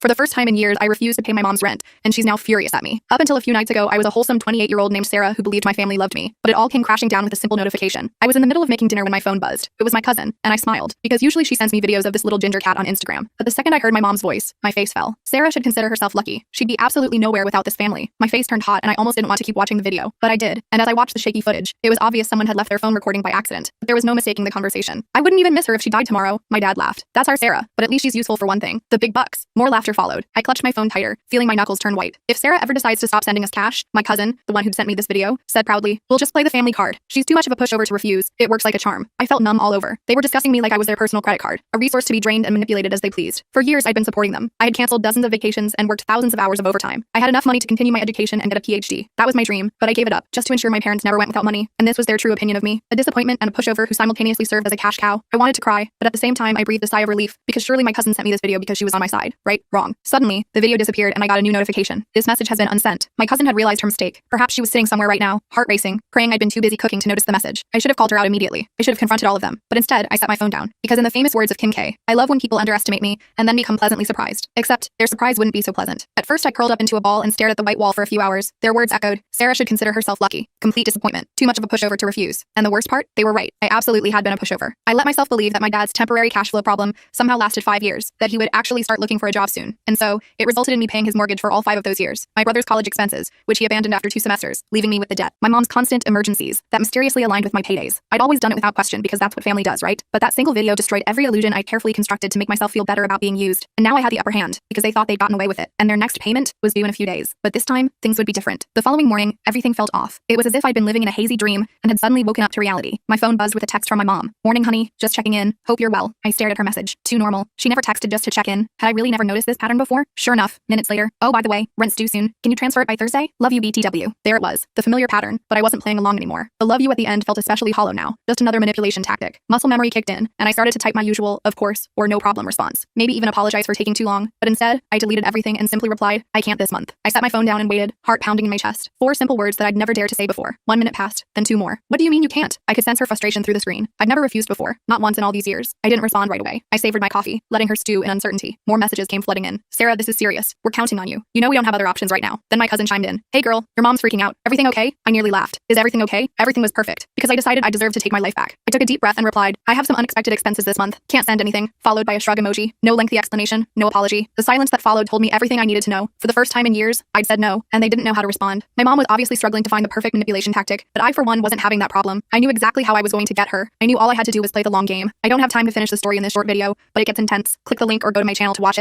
For the first time in years, I refused to pay my mom's rent, and she's now furious at me. Up until a few nights ago, I was a wholesome 28-year-old named Sarah who believed my family loved me, but it all came crashing down with a simple notification. I was in the middle of making dinner when my phone buzzed. It was my cousin, and I smiled, because usually she sends me videos of this little ginger cat on Instagram. But the second I heard my mom's voice, my face fell. Sarah should consider herself lucky. She'd be absolutely nowhere without this family. My face turned hot, and I almost didn't want to keep watching the video, but I did. And as I watched the shaky footage, it was obvious someone had left their phone recording by accident. But there was no mistaking the conversation. I wouldn't even miss her if she died tomorrow. My dad laughed. That's our Sarah, but at least she's useful for one thing. The big bucks. More laughter followed. I clutched my phone tighter, feeling my knuckles turn white. If Sarah ever decides to stop sending us cash, my cousin, the one who'd sent me this video, said proudly, "We'll just play the family card. She's too much of a pushover to refuse. It works like a charm." I felt numb all over. They were discussing me like I was their personal credit card, a resource to be drained and manipulated as they pleased. For years, I'd been supporting them. I had canceled dozens of vacations and worked thousands of hours of overtime. I had enough money to continue my education and get a PhD. That was my dream, but I gave it up just to ensure my parents never went without money, and this was their true opinion of me. A disappointment and a pushover who simultaneously served as a cash cow. I wanted to cry, but at the same time, I breathed a sigh of relief because surely my cousin sent me this video because she was on my side. Right? Wrong. Suddenly, the video disappeared and I got a new notification. This message has been unsent. My cousin had realized her mistake. Perhaps she was sitting somewhere right now, heart racing, praying I'd been too busy cooking to notice the message. I should have called her out immediately. I should have confronted all of them. But instead, I set my phone down. Because in the famous words of Kim K, I love when people underestimate me and then become pleasantly surprised. Except, their surprise wouldn't be so pleasant. At first, I curled up into a ball and stared at the white wall for a few hours. Their words echoed, Sarah should consider herself lucky. Complete disappointment. Too much of a pushover to refuse. And the worst part? They were right. I absolutely had been a pushover. I let myself believe that my dad's temporary cash flow problem somehow lasted 5 years, that he would actually start looking for a job soon. And so, it resulted in me paying his mortgage for all 5 of those years. My brother's college expenses, which he abandoned after 2 semesters, leaving me with the debt. My mom's constant emergencies, that mysteriously aligned with my paydays. I'd always done it without question because that's what family does, right? But that single video destroyed every illusion I'd carefully constructed to make myself feel better about being used. And now I had the upper hand, because they thought they'd gotten away with it. And their next payment was due in a few days. But this time, things would be different. The following morning, everything felt off. It was as if I'd been living in a hazy dream and had suddenly woken up to reality. My phone buzzed with a text from my mom. "Morning, honey. Just checking in. Hope you're well." I stared at her message. Too normal. She never texted just to check in. Had I really never noticed this pattern before? Sure enough, minutes later, "Oh, by the way, rent's due soon. Can you transfer it by Thursday? Love you, BTW." There it was. The familiar pattern, but I wasn't playing along anymore. The love you at the end felt especially hollow now. Just another manipulation tactic. Muscle memory kicked in, and I started to type my usual, "of course," or "no problem" response. Maybe even apologize for taking too long. But instead, I deleted everything and simply replied, "I can't this month." I set my phone down and waited, heart pounding in my chest. 4 simple words that I'd never dared to say before. 1 minute passed, then 2 more. "What do you mean you can't?" I could sense her frustration through the screen. I'd never refused before, not once in all these years. I didn't respond right away. I savored my coffee, letting her stew in uncertainty. More messages came flooding in. "Sarah, this is serious. We're counting on you. You know we don't have other options right now." Then my cousin chimed in. "Hey girl, your mom's freaking out. Everything okay?" I nearly laughed. Is everything okay? Everything was perfect, because I decided I deserved to take my life back. I took a deep breath and replied, "I have some unexpected expenses this month. Can't send anything," followed by a shrug emoji. No lengthy explanation, no apology. The silence that followed told me everything I needed to know. For the first time in years, I'd said no, and they didn't know how to respond. My mom was obviously struggling to find the perfect manipulation tactic, but I for one wasn't having that problem. I knew exactly how I was going to get her. I knew all I had to do was play the long game. I don't have time to finish the story in this short video, but it gets intense. Click the link or go to my channel to watch it.